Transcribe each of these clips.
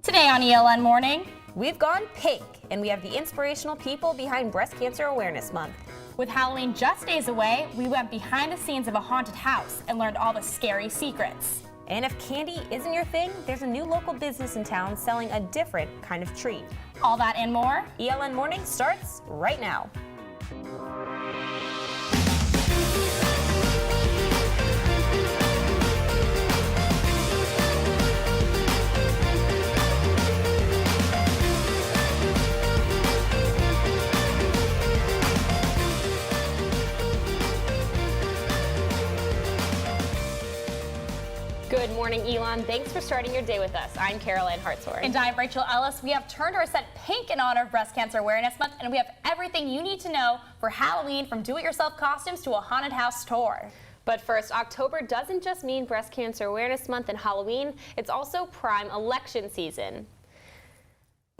Today on ELN Morning, we've gone pink, and we have the inspirational people behind Breast Cancer Awareness Month. With Halloween just days away, we went behind the scenes of a haunted house and learned all the scary secrets. And if candy isn't your thing, there's a new local business in town selling a different kind of treat. All that and more. ELN Morning starts right now. Good morning, Elon. Thanks for starting your day with us. I'm Caroline Hartshorn. And I'm Rachel Ellis. We have turned our set pink in honor of Breast Cancer Awareness Month, and we have everything you need to know for Halloween, from do-it-yourself costumes to a haunted house tour. But first, October doesn't just mean Breast Cancer Awareness Month and Halloween. It's also prime election season.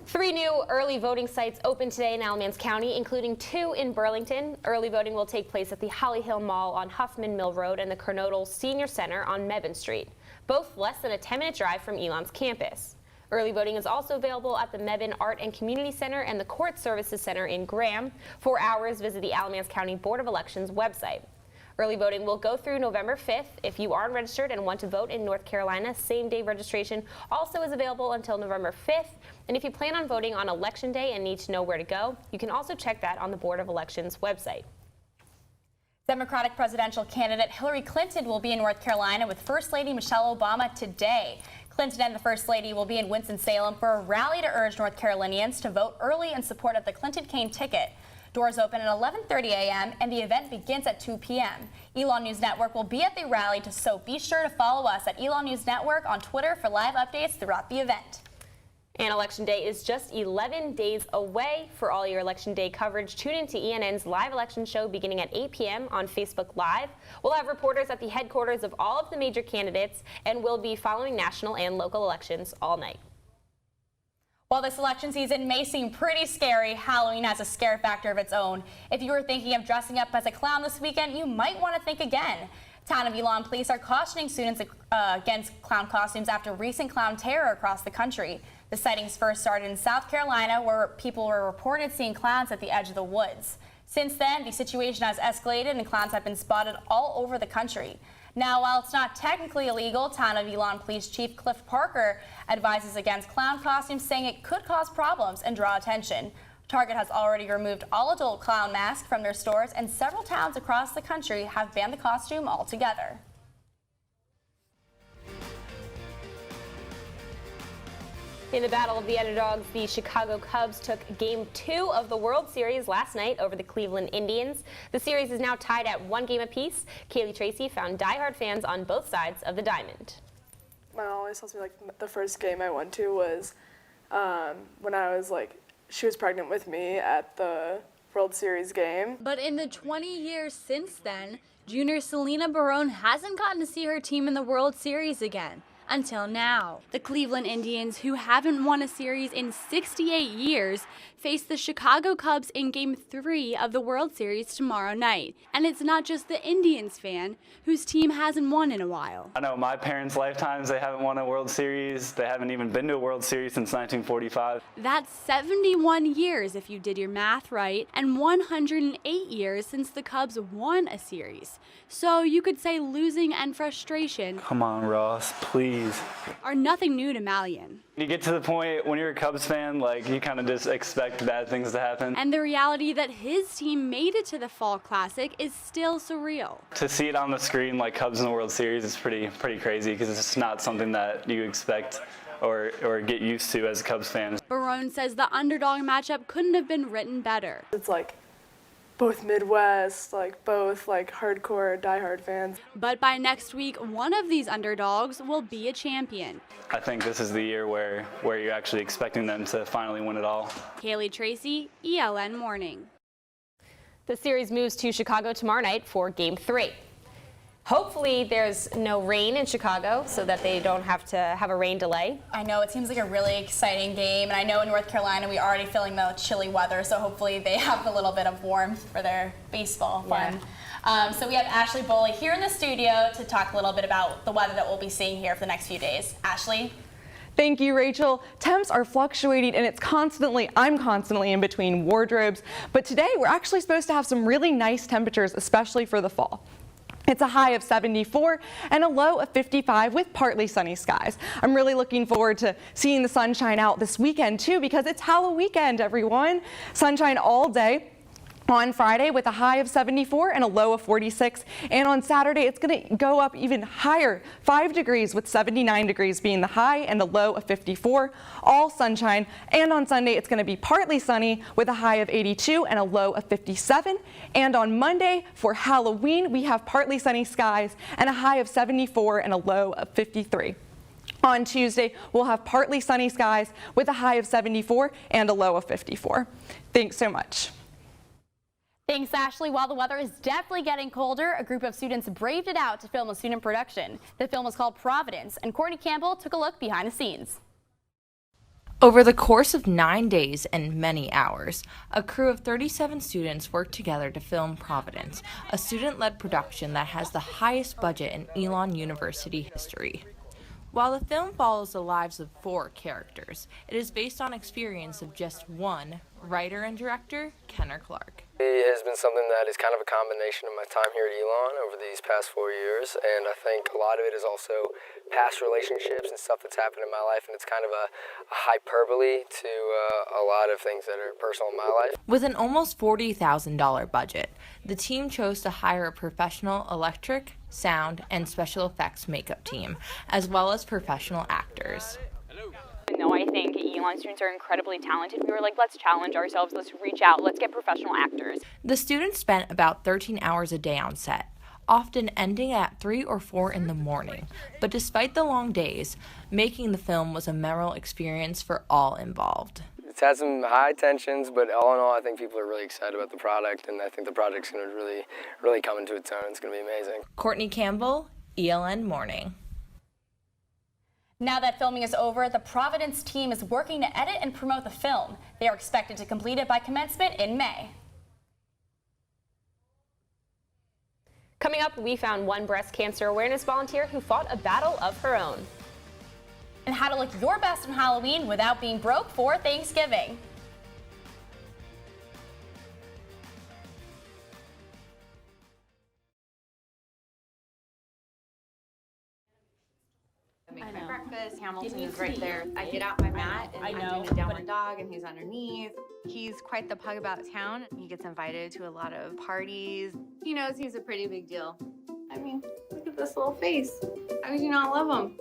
3 new early voting sites open today in Alamance County, including 2 in Burlington. Early voting will take place at the Holly Hill Mall on Huffman Mill Road and the Coronado Senior Center on Mebane Street, both less than a 10-minute drive from Elon's campus. Early voting is also available at the Mebane Art and Community Center and the Court Services Center in Graham. For hours, visit the Alamance County Board of Elections website. Early voting will go through November 5th. If you aren't registered and want to vote in North Carolina, same-day registration also is available until November 5th. And if you plan on voting on Election Day and need to know where to go, you can also check that on the Board of Elections website. Democratic presidential candidate Hillary Clinton will be in North Carolina with First Lady Michelle Obama today. Clinton and the First Lady will be in Winston-Salem for a rally to urge North Carolinians to vote early in support of the Clinton-Kane ticket. Doors open at 11:30 a.m. and the event begins at 2 p.m. ELN News Network will be at the rally, so be sure to follow us at ELN News Network on Twitter for live updates throughout the event. And Election Day is just 11 days away. For all your Election Day coverage, tune into ENN's live election show beginning at 8 p.m. on Facebook Live. We'll have reporters at the headquarters of all of the major candidates, and we'll be following national and local elections all night. While this election season may seem pretty scary, Halloween has a scare factor of its own. If you were thinking of dressing up as a clown this weekend, you might want to think again. Town of Elon police are cautioning students against clown costumes after recent clown terror across the country. The sightings first started in South Carolina, where people were reported seeing clowns at the edge of the woods. Since then, the situation has escalated and clowns have been spotted all over the country. Now, while it's not technically illegal, Town of Elon Police Chief Cliff Parker advises against clown costumes, saying it could cause problems and draw attention. Target has already removed all adult clown masks from their stores, and several towns across the country have banned the costume altogether. In the battle of the underdogs, the Chicago Cubs took Game 2 of the World Series last night over the Cleveland Indians. The series is now tied at 1 game apiece. Kaylee Tracy found diehard fans on both sides of the diamond. My mom always tells me, the first game I went to was when I was, she was pregnant with me at the World Series game. But in the 20 years since then, junior Selena Barone hasn't gotten to see her team in the World Series again. Until now. The Cleveland Indians, who haven't won a series in 68 years, face the Chicago Cubs in Game 3 of the World Series tomorrow night. And it's not just the Indians fan whose team hasn't won in a while. I know my parents' lifetimes, they haven't won a World Series. They haven't even been to a World Series since 1945. That's 71 years if you did your math right, and 108 years since the Cubs won a series. So you could say losing and frustration, Come on, Ross, please, are nothing new to Malian. You get to the point when you're a Cubs fan, you kind of just expect bad things to happen. And the reality that his team made it to the Fall Classic is still surreal. To see it on the screen like Cubs in the World Series is pretty crazy, because it's just not something that you expect or get used to as a Cubs fan. Barone says the underdog matchup couldn't have been written better. It's both Midwest, both hardcore, diehard fans. But by next week, one of these underdogs will be a champion. I think this is the year where you're actually expecting them to finally win it all. Kaylee Tracy, ELN Morning. The series moves to Chicago tomorrow night for Game 3. Hopefully there's no rain in Chicago so that they don't have to have a rain delay. I know, it seems like a really exciting game, and I know in North Carolina we already feeling the chilly weather, so hopefully they have a little bit of warmth for their baseball fun. Yeah. So we have Ashley Boley here in the studio to talk a little bit about the weather that we'll be seeing here for the next few days. Ashley? Thank you, Rachel. Temps are fluctuating and I'm constantly in between wardrobes, but today we're actually supposed to have some really nice temperatures, especially for the fall. It's a high of 74 and a low of 55 with partly sunny skies. I'm really looking forward to seeing the sunshine out this weekend too, because it's Halloween weekend, everyone. Sunshine all day on Friday with a high of 74 and a low of 46, and on Saturday it's going to go up even higher, 5 degrees with 79 degrees being the high and a low of 54, all sunshine. And on Sunday it's going to be partly sunny with a high of 82 and a low of 57, and on Monday for Halloween we have partly sunny skies and a high of 74 and a low of 53. On Tuesday, we'll have partly sunny skies with a high of 74 and a low of 54. Thanks so much. Thanks, Ashley. While the weather is definitely getting colder, a group of students braved it out to film a student production. The film was called Providence, and Courtney Campbell took a look behind the scenes. Over the course of 9 days and many hours, a crew of 37 students worked together to film Providence, a student-led production that has the highest budget in ELN University history. While the film follows the lives of 4 characters, it is based on experience of just one, writer and director Kenner Clark. It has been something that is kind of a combination of my time here at ELN over these past 4 years, and I think a lot of it is also past relationships and stuff that's happened in my life, and it's kind of a hyperbole to a lot of things that are personal in my life. With an almost $40,000 budget, the team chose to hire a professional electric, sound, and special effects makeup team, as well as professional actors. No, I think ELN students are incredibly talented. We were like, let's challenge ourselves, let's reach out, let's get professional actors. The students spent about 13 hours a day on set, often ending at 3 or 4 in the morning. But despite the long days, making the film was a memorable experience for all involved. It's had some high tensions, but all in all, I think people are really excited about the product, and I think the project's going to really come into its own. It's going to be amazing. Courtney Campbell, ELN Morning. Now that filming is over, the Providence team is working to edit and promote the film. They are expected to complete it by commencement in May. Coming up, we found one breast cancer awareness volunteer who fought a battle of her own. And how to look your best on Halloween without being broke for Thanksgiving. I make my breakfast. Hamilton is right there. I get out my mat and I'm doing a downward dog and he's underneath. He's quite the pug about town. He gets invited to a lot of parties. He knows he's a pretty big deal. I mean, look at this little face. How could you not love him?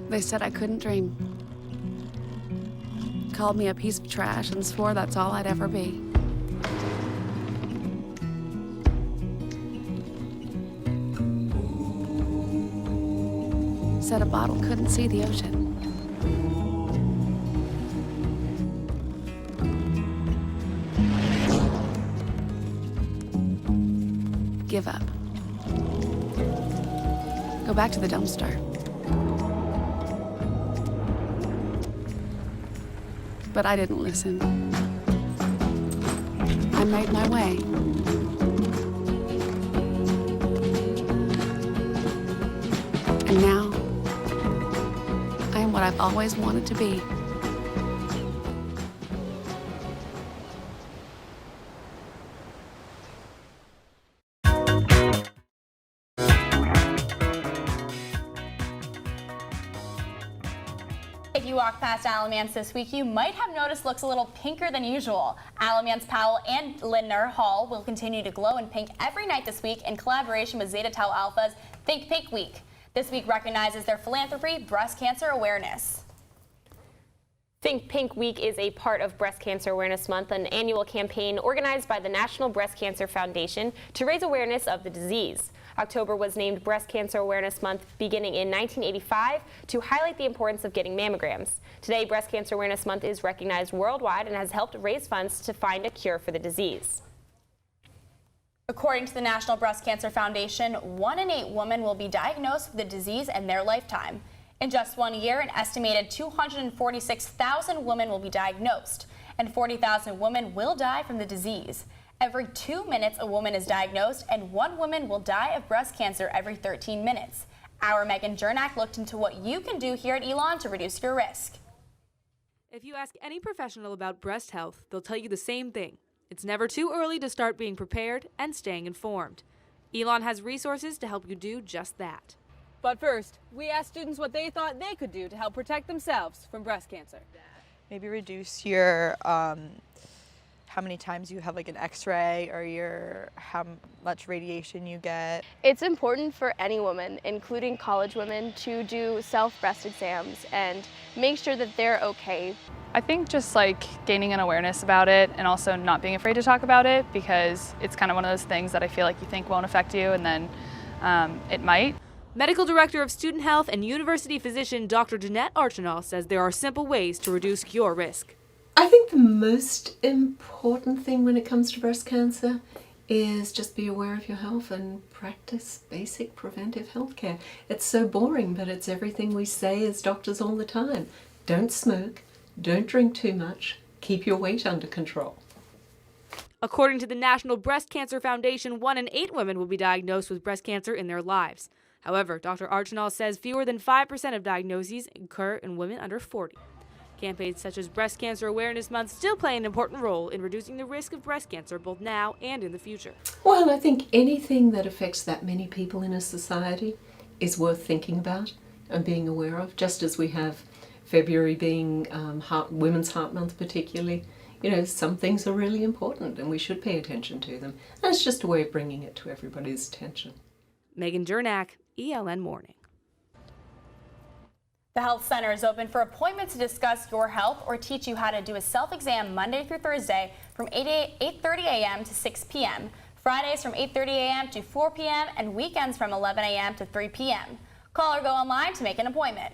They said I couldn't dream. Called me a piece of trash and swore that's all I'd ever be. Said a bottle couldn't see the ocean. Give up. Go back to the dumpster. But I didn't listen. I made my way. And now, I am what I've always wanted to be. If you walk past Alamance this week, you might have noticed looks a little pinker than usual. Alamance Powell and Lindner Hall will continue to glow in pink every night this week in collaboration with Zeta Tau Alpha's Think Pink Week. This week recognizes their philanthropy, breast cancer awareness. Think Pink Week is a part of Breast Cancer Awareness Month, an annual campaign organized by the National Breast Cancer Foundation to raise awareness of the disease. October was named Breast Cancer Awareness Month beginning in 1985 to highlight the importance of getting mammograms. Today, Breast Cancer Awareness Month is recognized worldwide and has helped raise funds to find a cure for the disease. According to the National Breast Cancer Foundation, 1 in 8 women will be diagnosed with the disease in their lifetime. In just 1 year, an estimated 246,000 women will be diagnosed, and 40,000 women will die from the disease. Every 2 minutes, a woman is diagnosed, and 1 woman will die of breast cancer every 13 minutes. Our Megan Jernak looked into what you can do here at ELN to reduce your risk. If you ask any professional about breast health, they'll tell you the same thing. It's never too early to start being prepared and staying informed. ELN has resources to help you do just that. But first, we asked students what they thought they could do to help protect themselves from breast cancer. Maybe reduce your how many times you have like an x-ray or your how much radiation you get. It's important for any woman, including college women, to do self-breast exams and make sure that they're okay. I think just like gaining an awareness about it and also not being afraid to talk about it, because it's kind of one of those things that I feel like you think won't affect you and then it might. Medical Director of Student Health and University Physician Dr. Jeanette Archinal says there are simple ways to reduce your risk. I think the most important thing when it comes to breast cancer is just be aware of your health and practice basic preventive health care. It's so boring, but it's everything we say as doctors all the time. Don't smoke, don't drink too much, keep your weight under control. According to the National Breast Cancer Foundation, 1 in 8 women will be diagnosed with breast cancer in their lives. However, Dr. Archinal says fewer than 5% of diagnoses occur in women under 40. Campaigns such as Breast Cancer Awareness Month still play an important role in reducing the risk of breast cancer both now and in the future. Well, I think anything that affects that many people in a society is worth thinking about and being aware of, just as we have February being Women's Heart Month particularly. You know, some things are really important and we should pay attention to them. And it's just a way of bringing it to everybody's attention. Megan Jernak, ELN Morning. The Health Center is open for appointments to discuss your health or teach you how to do a self-exam Monday through Thursday from 8:30 a.m. to 6 p.m., Fridays from 8:30 a.m. to 4 p.m., and weekends from 11 a.m. to 3 p.m. Call or go online to make an appointment.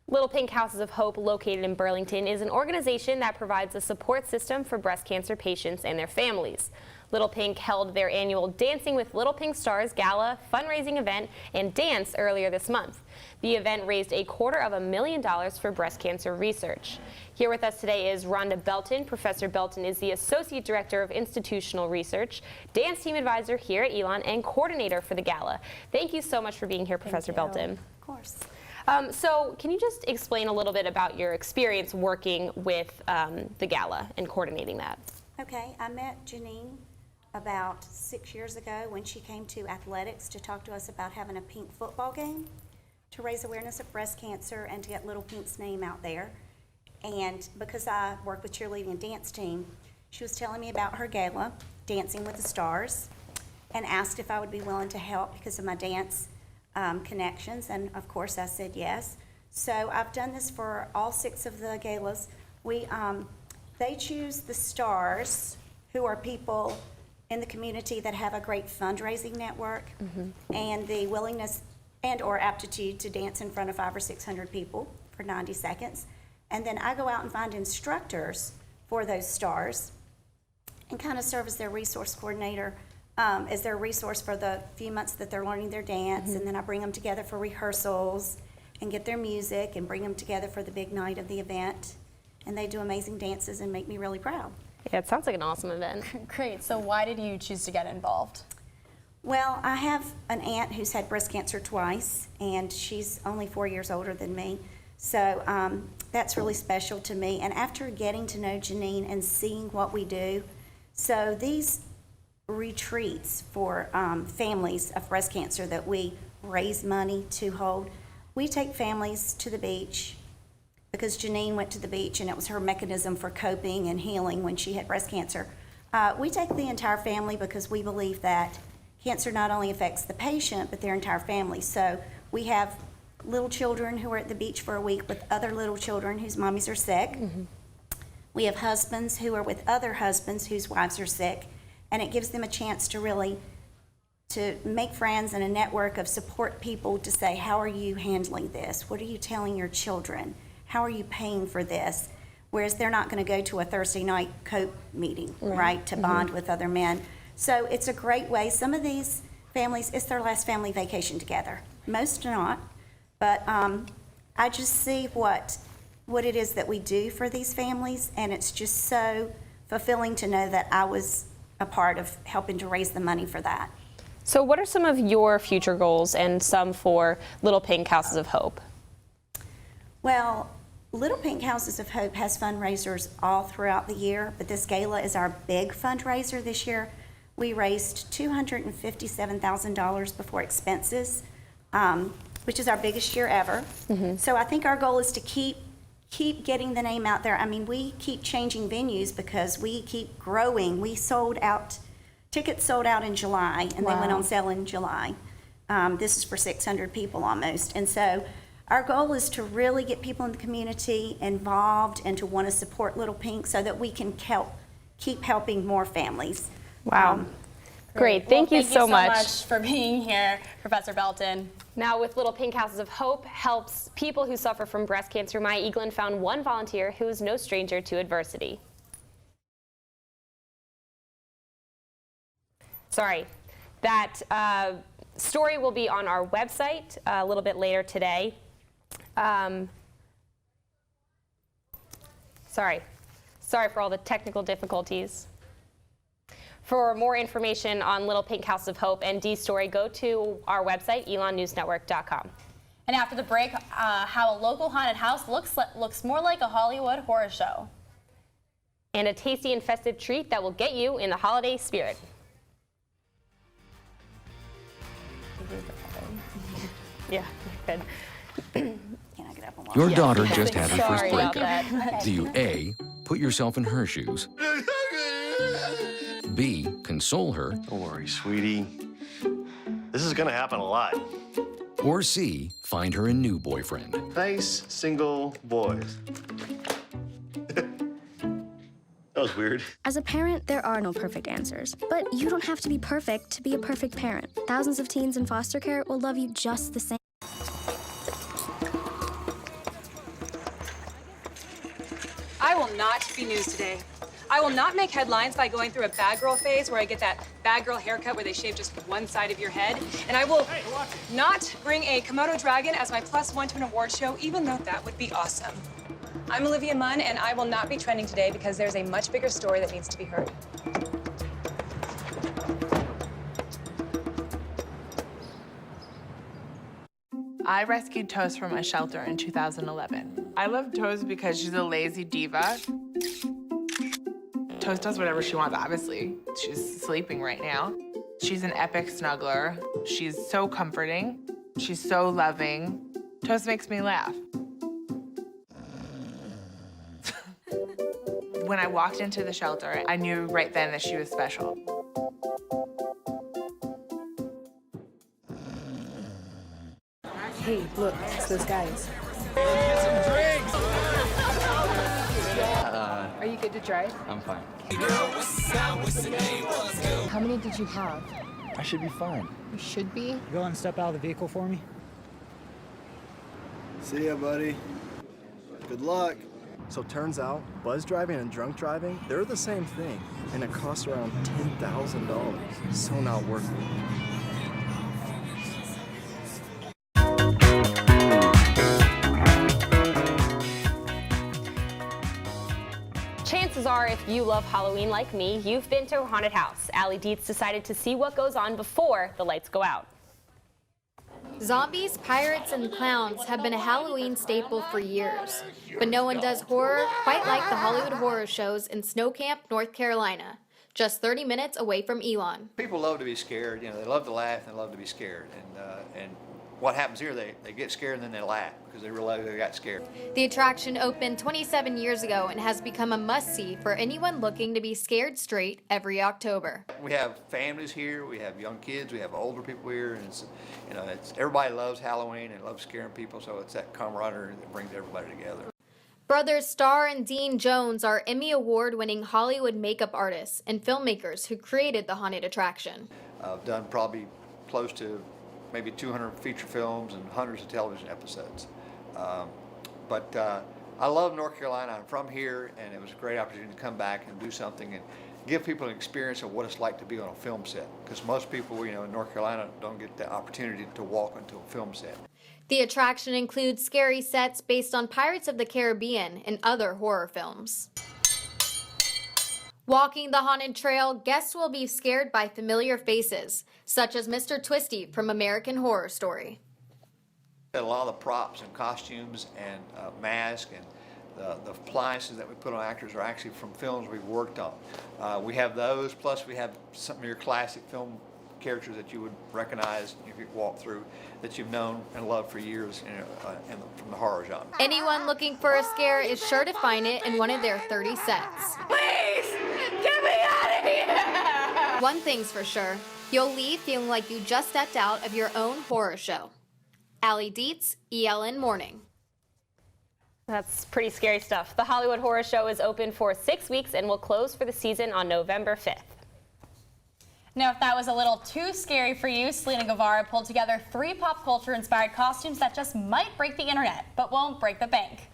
Little Pink Houses of Hope, located in Burlington, is an organization that provides a support system for breast cancer patients and their families. Little Pink held their annual Dancing with Little Pink Stars Gala fundraising event and dance earlier this month. The event raised $250,000 for breast cancer research. Here with us today is Rhonda Belton. Professor Belton is the Associate Director of Institutional Research, Dance Team Advisor here at ELN, and Coordinator for the Gala. Thank you so much for being here, Professor Belton. Of course. So can you just explain a little bit about your experience working with the Gala and coordinating that? Okay, I met Janine about 6 years ago when she came to athletics to talk to us about having a pink football game to raise awareness of breast cancer and to get Little Pink's name out there. And because I work with cheerleading and dance team, she was telling me about her gala, Dancing with the Stars, and asked if I would be willing to help because of my dance connections, and of course I said yes. So I've done this for all 6 of the galas. They choose the stars, who are people in the community that have a great fundraising network and the willingness and or aptitude to dance in front of 500 or 600 people for 90 seconds. And then I go out and find instructors for those stars and kind of serve as their resource coordinator, as their resource for the few months that they're learning their dance. And then I bring them together for rehearsals and get their music and bring them together for the big night of the event. And they do amazing dances and make me really proud. Yeah, it sounds like an awesome event. Great. So why did you choose to get involved? Well, I have an aunt who's had breast cancer twice, and she's only 4 years older than me. So that's really special to me. And after getting to know Janine and seeing what we do, so these retreats for families of breast cancer that we raise money to hold, we take families to the beach because Janine went to the beach and it was her mechanism for coping and healing when she had breast cancer. We take the entire family because we believe that cancer not only affects the patient but their entire family. So we have little children who are at the beach for a week with other little children whose mommies are sick. We have husbands who are with other husbands whose wives are sick, and it gives them a chance to really to make friends and a network of support people to say, how are you handling this? What are you telling your children? How are you paying for this? Whereas they're not going to go to a Thursday night COPE meeting, right, to bond with other men. So it's a great way. Some of these families, it's their last family vacation together. Most do not, but I just see what it is that we do for these families, and it's just so fulfilling to know that I was a part of helping to raise the money for that. So what are some of your future goals and some for Little Pink Houses of Hope? Well, Little Pink Houses of Hope has fundraisers all throughout the year, but this gala is our big fundraiser this year. We raised $257,000 before expenses, which is our biggest year ever. So I think our goal is to keep getting the name out there. I mean, we keep changing venues because we keep growing. Tickets sold out in July, and they went on sale in July. This is for 600 people almost. And so our goal is to really get people in the community involved and to want to support Little Pink so that we can keep helping more families. Wow. Great. Thank you so much for being here, Professor Belton. Now, with Little Pink Houses of Hope helps people who suffer from breast cancer, Maya Eaglin found one volunteer who is no stranger to adversity. Sorry, that story will be on our website a little bit later today. Sorry for all the technical difficulties. For more information on Little Pink House of Hope and Dee's story, go to our website, elonnewsnetwork.com. And after the break, how a local haunted house looks more like a Hollywood horror show. And a tasty and festive treat that will get you in the holiday spirit. Yeah, good. Your daughter just had her first Sorry about breakup. that. Do you A, put yourself in her shoes? B, console her? Don't worry, sweetie. This is gonna happen a lot. Or C, find her a new boyfriend? Nice, single boys. That was weird. As a parent, there are no perfect answers. But you don't have to be perfect to be a perfect parent. Thousands of teens in foster care will love you just the same. I will not be news today. I will not make headlines by going through a bad girl phase where I get that bad girl haircut where they shave just one side of your head. And I will not bring a Komodo dragon as my +1 to an award show, even though that would be awesome. I'm Olivia Munn, and I will not be trending today because there's a much bigger story that needs to be heard. I rescued Toast from a shelter in 2011. I love Toast because she's a lazy diva. Toast does whatever she wants, obviously. She's sleeping right now. She's an epic snuggler. She's so comforting. She's so loving. Toast makes me laugh. When I walked into the shelter, I knew right then that she was special. Hey, look, it's those guys. Are you good to drive? I'm fine. How many did you have? I should be fine. You should be. Go and step out of the vehicle for me. See ya, buddy. Good luck. So turns out, buzz driving and drunk driving, they're the same thing, and it costs around $10,000. So not worth it. Chances are, if you love Halloween like me, you've been to a haunted house. Allie Dietz decided to see what goes on before the lights go out. Zombies, pirates, and clowns have been a Halloween staple for years, but no one does horror quite like the Hollywood horror shows in Snow Camp, North Carolina, just 30 minutes away from Elon. People love to be scared. You know, they love to laugh and they love to be scared. And what happens here, they get scared and then they laugh because they realize they got scared. The attraction opened 27 years ago and has become a must-see for anyone looking to be scared straight every October. We have families here, we have young kids, we have older people here, and everybody loves Halloween and loves scaring people, so it's that camaraderie that brings everybody together. Brothers Starr and Dean Jones are Emmy Award-winning Hollywood makeup artists and filmmakers who created the haunted attraction. I've done probably close to maybe 200 feature films and hundreds of television episodes. But I love North Carolina. I'm from here, and it was a great opportunity to come back and do something and give people an experience of what it's like to be on a film set. Because most people, in North Carolina don't get the opportunity to walk into a film set. The attraction includes scary sets based on Pirates of the Caribbean and other horror films. Walking the haunted trail, guests will be scared by familiar faces, such as Mr. Twisty from American Horror Story. A lot of the props and costumes and masks and the appliances that we put on actors are actually from films we've worked on. We have those, plus we have some of your classic film characters that you would recognize if you walk through, that you've known and loved for years from the horror genre. Anyone looking for a scare is sure to find it in one of their 30 sets. Please, get me out of here! One thing's for sure, you'll leave feeling like you just stepped out of your own horror show. Allie Dietz, ELN Morning. That's pretty scary stuff. The Hollywood Horror Show is open for 6 weeks and will close for the season on November 5th. Now, if that was a little too scary for you, Selena Guevara pulled together 3 pop culture-inspired costumes that just might break the internet, but won't break the bank.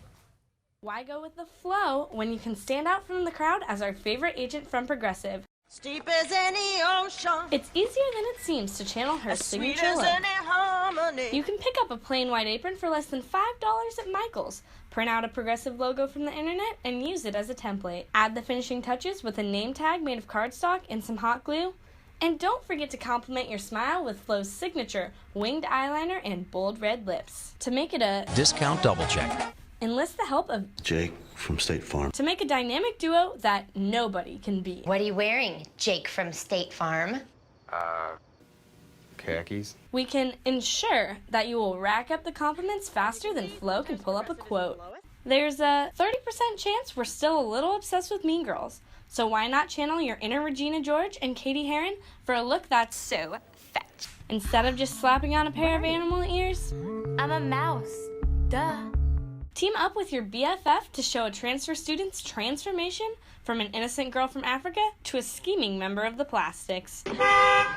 Why go with the flow when you can stand out from the crowd as our favorite agent from Progressive? Steep as any ocean. It's easier than it seems to channel her signature look. You can pick up a plain white apron for less than $5 at Michael's. Print out a Progressive logo from the internet and use it as a template. Add the finishing touches with a name tag made of cardstock and some hot glue. And don't forget to compliment your smile with Flo's signature winged eyeliner and bold red lips. To make it a Discount double check. enlist the help of Jake from State Farm. to make a dynamic duo that nobody can beat. What are you wearing, Jake from State Farm? Khakis. We can ensure that you will rack up the compliments faster than Flo can pull up a quote. There's a 30% chance we're still a little obsessed with Mean Girls. So why not channel your inner Regina George and Katie Heron for a look that's so fetch? Instead of just slapping on a pair of animal ears, I'm a mouse. Duh. team up with your BFF to show a transfer student's transformation from an innocent girl from Africa to a scheming member of the Plastics.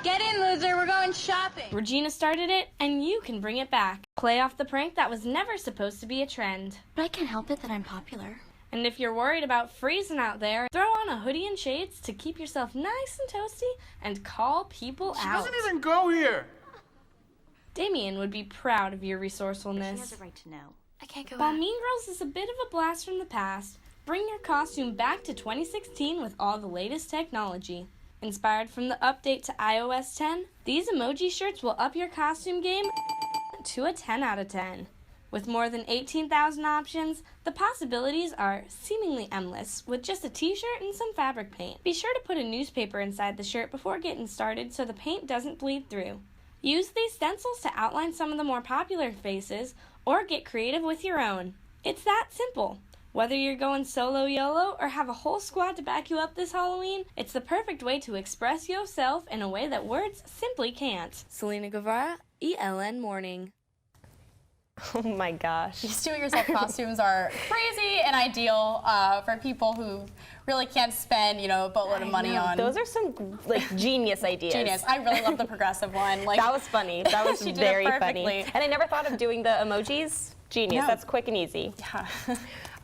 Get in, loser. We're going shopping. Regina started it, and you can bring it back. Play off the prank that was never supposed to be a trend. But I can't help it that I'm popular. And if you're worried about freezing out there, throw on a hoodie and shades to keep yourself nice and toasty and call people out. She doesn't even go here. Damien would be proud of your resourcefulness. She has a right to know. I can't go While out. Mean Girls is a bit of a blast from the past, bring your costume back to 2016 with all the latest technology. Inspired from the update to iOS 10, these emoji shirts will up your costume game to a 10 out of 10. With more than 18,000 options, the possibilities are seemingly endless with just a t-shirt and some fabric paint. Be sure to put a newspaper inside the shirt before getting started so the paint doesn't bleed through. Use these stencils to outline some of the more popular faces or get creative with your own. It's that simple. Whether you're going solo YOLO or have a whole squad to back you up this Halloween, it's the perfect way to express yourself in a way that words simply can't. Selena Guevara, ELN Morning. Oh my gosh. These do-it-yourself costumes are crazy and ideal for people who really can't spend, a boatload of money on. Those are some genius ideas. Genius. I really love the Progressive one. That was funny. That was she did very it funny. perfectly. And I never thought of doing the emojis. Genius. No. That's quick and easy. Yeah.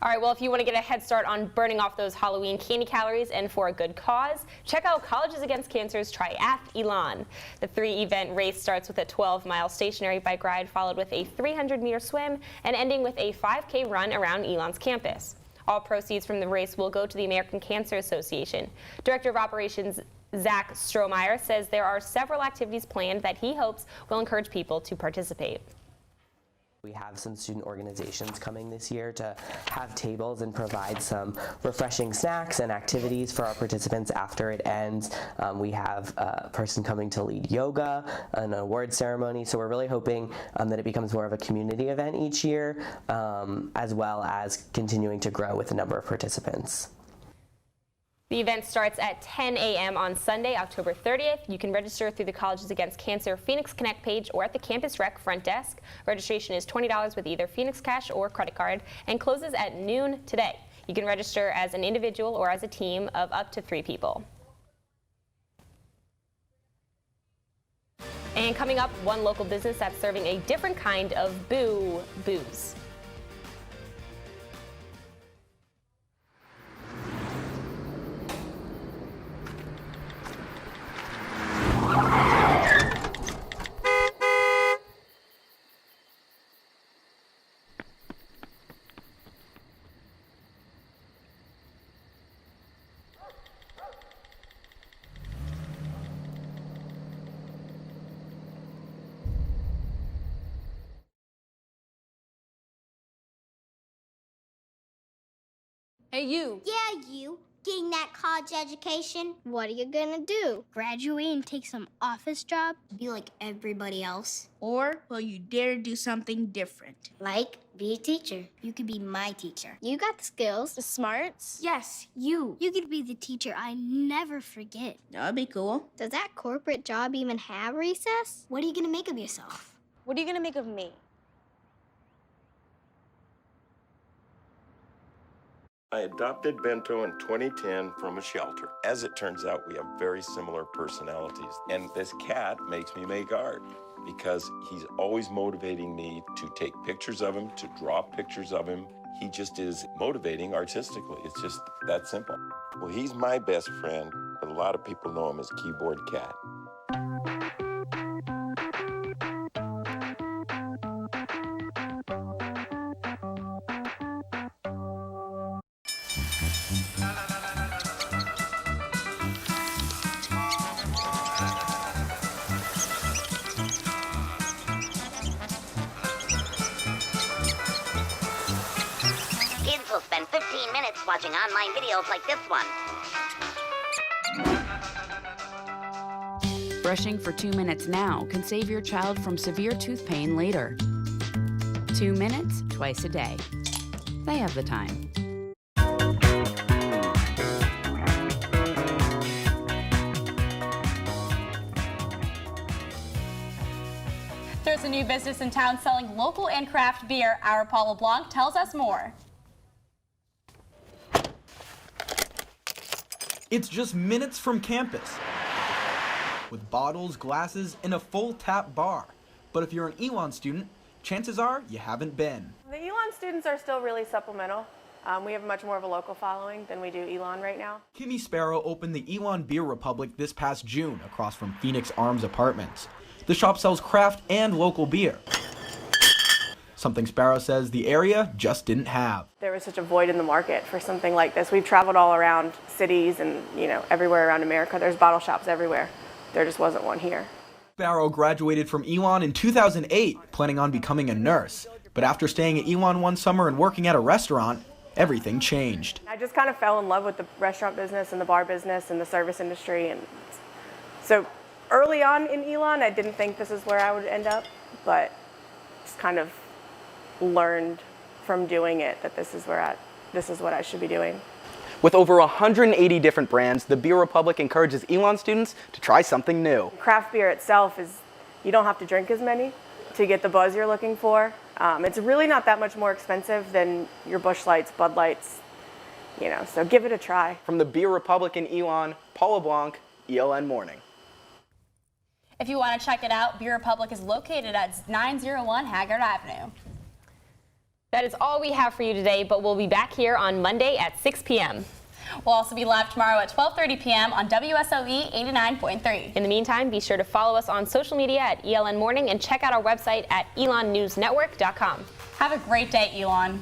All right, well, if you want to get a head start on burning off those Halloween candy calories and for a good cause, check out Colleges Against Cancer's Triathlon. The 3-event race starts with a 12-mile stationary bike ride, followed with a 300-meter swim, and ending with a 5K run around Elon's campus. All proceeds from the race will go to the American Cancer Association. Director of Operations Zach Strohmeyer says there are several activities planned that he hopes will encourage people to participate. We have some student organizations coming this year to have tables and provide some refreshing snacks and activities for our participants after it ends. We have a person coming to lead yoga, an award ceremony, so we're really hoping that it becomes more of a community event each year, as well as continuing to grow with the number of participants. The event starts at 10 a.m. on Sunday, October 30th. You can register through the Colleges Against Cancer Phoenix Connect page or at the Campus Rec front desk. Registration is $20 with either Phoenix Cash or credit card and closes at noon today. You can register as an individual or as a team of up to 3 people. And coming up, one local business that's serving a different kind of booze. Hey, you. Yeah, you. Getting that college education? What are you gonna do? Graduate and take some office job? Be like everybody else? Or will you dare do something different? Like, be a teacher. You could be my teacher. You got the skills. The smarts? Yes, you. You could be the teacher I never forget. That'd be cool. Does that corporate job even have recess? What are you gonna make of yourself? What are you gonna make of me? I adopted Bento in 2010 from a shelter. As it turns out, we have very similar personalities. And this cat makes me make art because he's always motivating me to take pictures of him, to draw pictures of him. He just is motivating artistically. It's just that simple. Well, he's my best friend, but a lot of people know him as Keyboard Cat. Kids will spend 15 minutes watching online videos like this one. Brushing for 2 minutes now can save your child from severe tooth pain later. 2 minutes twice a day. They have the time. There's a new business in town selling local and craft beer. Our Paula Blanc tells us more. It's just minutes from campus, with bottles, glasses, and a full tap bar. But if you're an ELN student, chances are you haven't been. The ELN students are still really supplemental. We have much more of a local following than we do ELN right now. Kimmy Sparrow opened the ELN Beer Republic this past June across from Phoenix Arms Apartments. The shop sells craft and local beer, something Sparrow says the area just didn't have. There was such a void in the market for something like this. We've traveled all around cities and, everywhere around America. There's bottle shops everywhere. There just wasn't one here. Sparrow graduated from ELN in 2008, planning on becoming a nurse. But after staying at ELN one summer and working at a restaurant, everything changed. I just kind of fell in love with the restaurant business and the bar business and the service industry. And so early on in ELN, I didn't think this is where I would end up, but just kind of learned from doing it that this is what I should be doing. With over 180 different brands, the Beer Republic encourages ELN students to try something new. Craft beer itself you don't have to drink as many to get the buzz you're looking for. It's really not that much more expensive than your Busch Lights, Bud Lights, so give it a try. From the Beer Republic in ELN, Paula Blanc, ELN Morning. If you want to check it out, Beer Republic is located at 901 Haggard Avenue. That is all we have for you today, but we'll be back here on Monday at 6 p.m. We'll also be live tomorrow at 12:30 p.m. on WSOE 89.3. In the meantime, be sure to follow us on social media at ELN Morning and check out our website at elonnewsnetwork.com. Have a great day, Elon.